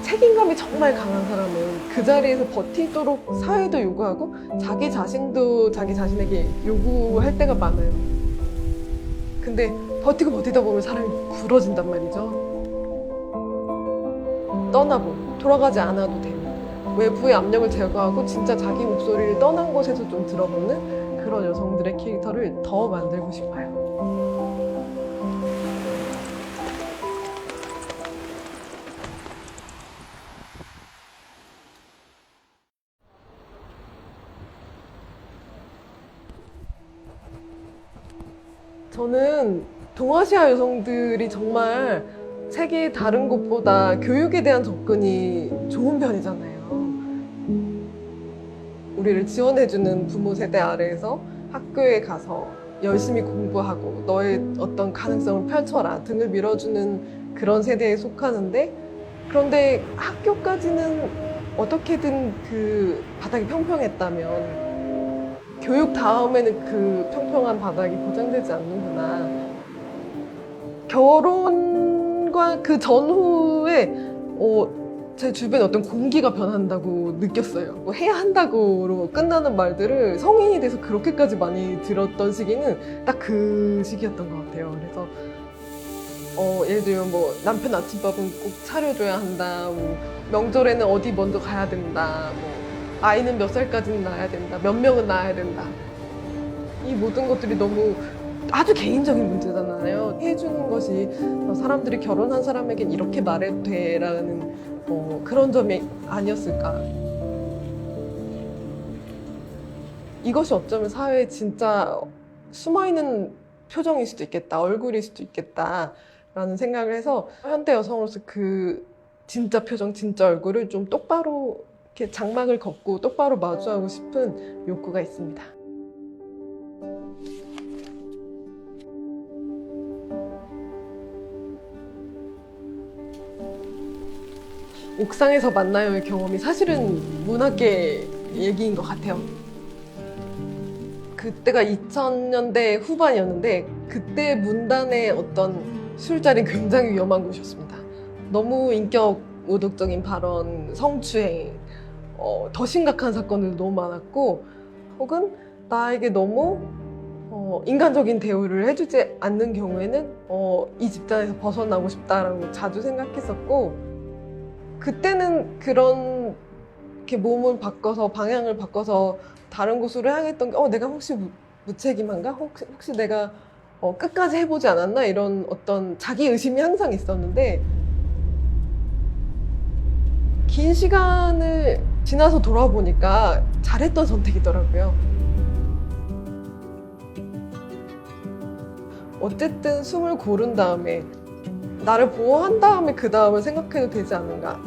책임감이 정말 강한 사람은 그 자리에서 버티도록 사회도 요구하고 자기 자신도 자기 자신에게 요구할 때가 많아요. 근데 버티고 버티다 보면 사람이 굳어진단 말이죠. 떠나고 돌아가지 않아도 되는, 외부의 압력을 제거하고 진짜 자기 목소리를 떠난 곳에서 좀 들어보는 그런 여성들의 캐릭터를 더 만들고 싶어요. 저는 동아시아 여성들이 정말 세계 다른 곳보다 교육에 대한 접근이 좋은 편이잖아요. 우리를 지원해주는 부모 세대 아래에서 학교에 가서 열심히 공부하고 너의 어떤 가능성을 펼쳐라 등을 밀어주는 그런 세대에 속하는데, 그런데 학교까지는 어떻게든 그 바닥이 평평했다면 교육 다음에는 그 평평한 바닥이 보장되지 않는구나. 결혼과 그 전후에 제 주변에 어떤 공기가 변한다고 느꼈어요. 뭐 해야 한다고로 끝나는 말들을 성인이 돼서 그렇게까지 많이 들었던 시기는 딱 그 시기였던 것 같아요. 그래서 예를 들면 뭐 남편 아침밥은 꼭 차려줘야 한다, 뭐 명절에는 어디 먼저 가야 된다, 뭐 아이는 몇 살까지는 낳아야 된다, 몇 명은 낳아야 된다. 이 모든 것들이 너무 아주 개인적인 문제잖아요. 해주는 것이 사람들이 결혼한 사람에겐 이렇게 말해도 돼라는 그런 점이 아니었을까. 이것이 어쩌면 사회에 진짜 숨어있는 표정일 수도 있겠다, 얼굴일 수도 있겠다라는 생각을 해서 현대 여성으로서 그 진짜 표정, 진짜 얼굴을 좀 똑바로 이렇게 장막을 걷고 똑바로 마주하고 싶은 욕구가 있습니다. 옥상에서 만나요의 경험이 사실은 문학계 얘기인 것 같아요. 그때가 2000년대 후반이었는데 그때 문단의 어떤 술자리는 굉장히 위험한 곳이었습니다. 너무 인격 모독적인 발언, 성추행, 더 심각한 사건들도 너무 많았고, 혹은 나에게 너무 인간적인 대우를 해주지 않는 경우에는 이 집단에서 벗어나고 싶다라고 자주 생각했었고, 그때는 그런 이렇게 몸을 바꿔서 방향을 바꿔서 다른 곳으로 향했던 게 내가 혹시 무책임한가? 혹시 내가 끝까지 해보지 않았나? 이런 어떤 자기 의심이 항상 있었는데, 긴 시간을 지나서 돌아보니까 잘했던 선택이더라고요. 어쨌든 숨을 고른 다음에 나를 보호한 다음에 그 다음을 생각해도 되지 않은가.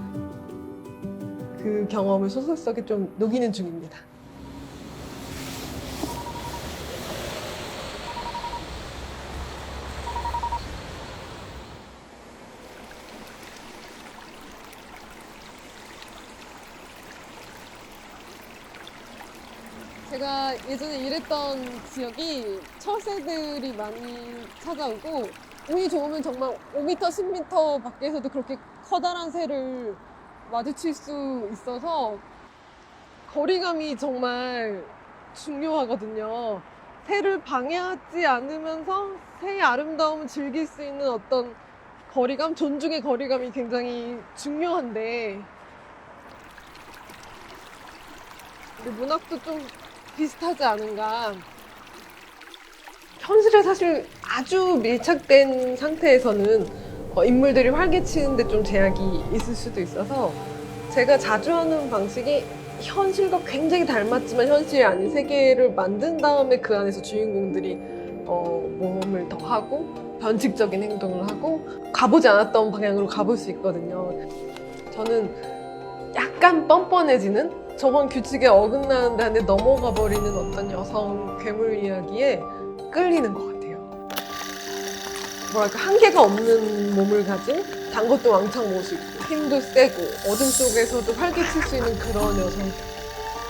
그 경험을 소설 속에 좀 녹이는 중입니다. 제가 예전에 일했던 지역이 철새들이 많이 찾아오고, 운이 좋으면 정말 5m, 10m 밖에서도 그렇게 커다란 새를 마주칠 수 있어서 거리감이 정말 중요하거든요. 새를 방해하지 않으면서 새의 아름다움을 즐길 수 있는 어떤 거리감, 존중의 거리감이 굉장히 중요한데, 문학도 좀 비슷하지 않은가. 현실에 사실 아주 밀착된 상태에서는 인물들이 활개치는데 좀 제약이 있을 수도 있어서, 제가 자주 하는 방식이 현실과 굉장히 닮았지만 현실이 아닌 세계를 만든 다음에 그 안에서 주인공들이 모험을 더 하고 변칙적인 행동을 하고 가보지 않았던 방향으로 가볼 수 있거든요. 저는 약간 뻔뻔해지는, 저번 규칙에 어긋나는데 안에 넘어가 버리는 어떤 여성 괴물 이야기에 끌리는 것 같아요. 뭐랄까, 한계가 없는 몸을 가진, 단 것도 왕창 멋있고 힘도 세고 어둠 속에서도 활개칠 수 있는 그런 여성.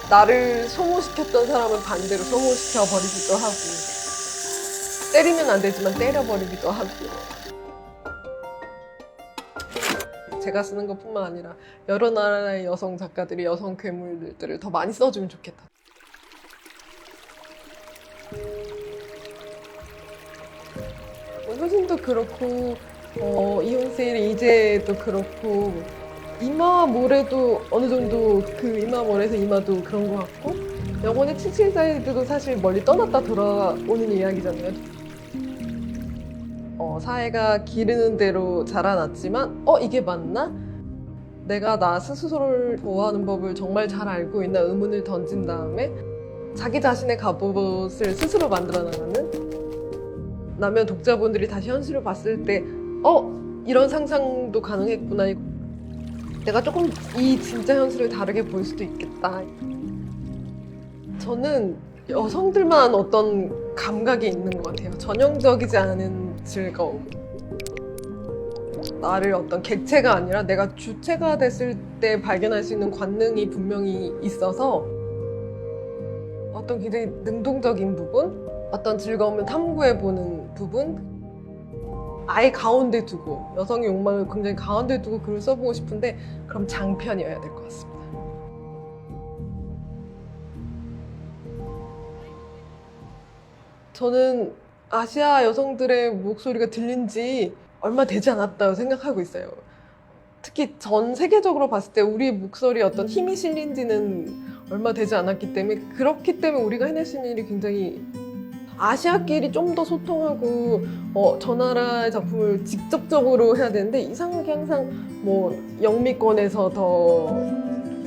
나를 소모시켰던 사람을 반대로 소모시켜 버리기도 하고, 때리면 안 되지만 때려버리기도 하고. 제가 쓰는 것뿐만 아니라 여러 나라의 여성 작가들이 여성 괴물들을 더 많이 써주면 좋겠다. 효진도 그렇고 이혼세일의 이재도 그렇고 이마와 모래도 어느 정도 그 이마와 모래에서 이마도 그런 것 같고 영혼의 77사이드도 사실 멀리 떠났다 돌아오는 이야기잖아요. 사회가 기르는 대로 자라났지만 이게 맞나? 내가 나 스스로를 보호하는 법을 정말 잘 알고 있나 의문을 던진 다음에 자기 자신의 갑옷을 스스로 만들어 나가는 라면 독자분들이 다시 현실을 봤을 때 이런 상상도 가능했구나. 내가 조금 이 진짜 현실을 다르게 볼 수도 있겠다. 저는 여성들만 어떤 감각이 있는 것 같아요. 전형적이지 않은 즐거움. 나를 어떤 객체가 아니라 내가 주체가 됐을 때 발견할 수 있는 관능이 분명히 있어서 어떤 굉장히 능동적인 부분, 어떤 즐거움을 탐구해보는 부분, 아예 가운데 두고 여성의 욕망을 굉장히 가운데 두고 글을 써보고 싶은데 그럼 장편이어야 될 것 같습니다. 저는 아시아 여성들의 목소리가 들린 지 얼마 되지 않았다고 생각하고 있어요. 특히 전 세계적으로 봤을 때 우리의 목소리에 어떤 힘이 실린 지는 얼마 되지 않았기 때문에 그렇기 때문에 우리가 해낼 수 있는 일이 굉장히 아시아끼리 좀 더 소통하고 저 나라의 작품을 직접적으로 해야 되는데 이상하게 항상 영미권에서 더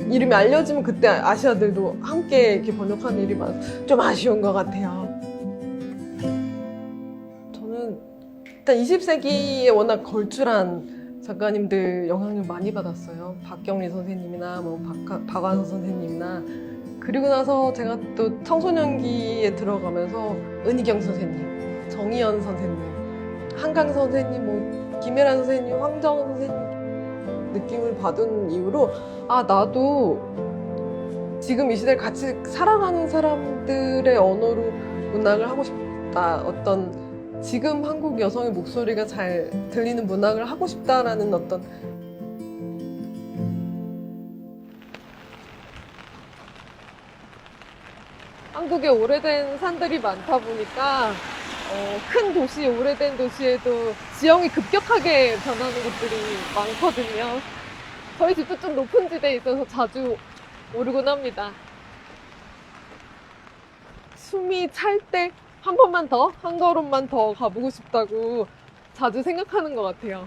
이름이 알려지면 그때 아시아들도 함께 이렇게 번역하는 일이 좀 아쉬운 것 같아요. 저는 일단 20세기에 워낙 걸출한 작가님들 영향을 많이 받았어요. 박경리 선생님이나 박완서 선생님이나 그리고 나서 제가 또 청소년기에 들어가면서 은희경 선생님, 정희연 선생님, 한강 선생님, 김혜란 선생님, 황정은 선생님 느낌을 받은 이후로 나도 지금 이 시대를 같이 살아가는 사람들의 언어로 문학을 하고 싶다. 어떤 지금 한국 여성의 목소리가 잘 들리는 문학을 하고 싶다라는 어떤 한국에 오래된 산들이 많다 보니까 큰 도시, 오래된 도시에도 지형이 급격하게 변하는 곳들이 많거든요. 저희 집도 좀 높은 지대에 있어서 자주 오르곤 합니다. 숨이 찰 때 한 번만 더, 한 걸음만 더 가보고 싶다고 자주 생각하는 것 같아요.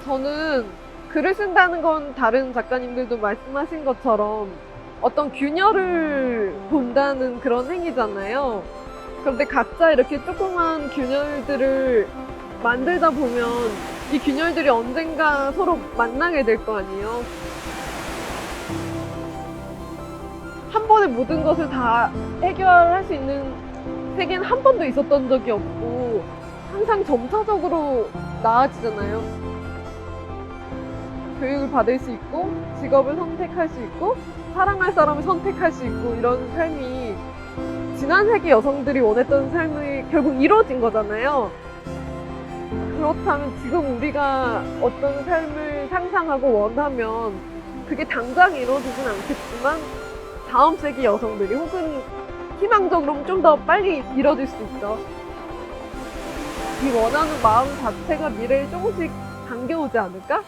저는 글을 쓴다는 건 다른 작가님들도 말씀하신 것처럼 어떤 균열을 본다는 그런 행위잖아요. 그런데 각자 이렇게 조그만 균열들을 만들다 보면 이 균열들이 언젠가 서로 만나게 될 거 아니에요. 한 번에 모든 것을 다 해결할 수 있는 세계는 한 번도 있었던 적이 없고 항상 점차적으로 나아지잖아요. 교육을 받을 수 있고 직업을 선택할 수 있고 사랑할 사람을 선택할 수 있고 이런 삶이 지난 세기 여성들이 원했던 삶이 결국 이루어진 거잖아요. 그렇다면 지금 우리가 어떤 삶을 상상하고 원하면 그게 당장 이루어지진 않겠지만 다음 세기 여성들이 혹은 희망적으로 좀 더 빨리 이루어질 수 있죠. 이 원하는 마음 자체가 미래에 조금씩 당겨오지 않을까?